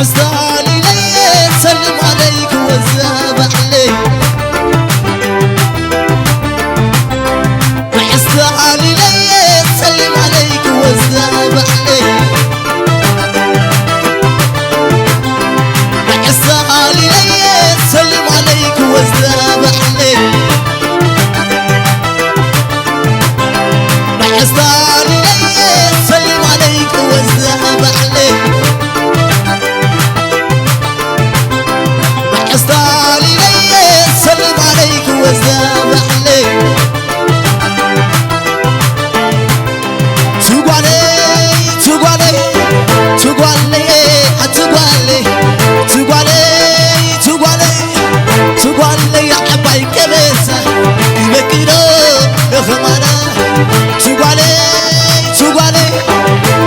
استعالي لي سلم عليك وزاب عليك استعالي لي سلم عليك وزاب عليك استعالي لي سلم عليك وزاب عليك استعالي لي سلم عليك وزاب عليك استعالي لي سلم عليك وزاب عليك تقوالي تقوالي تقوالي تقوالي تقوالي تقوالي تقوالي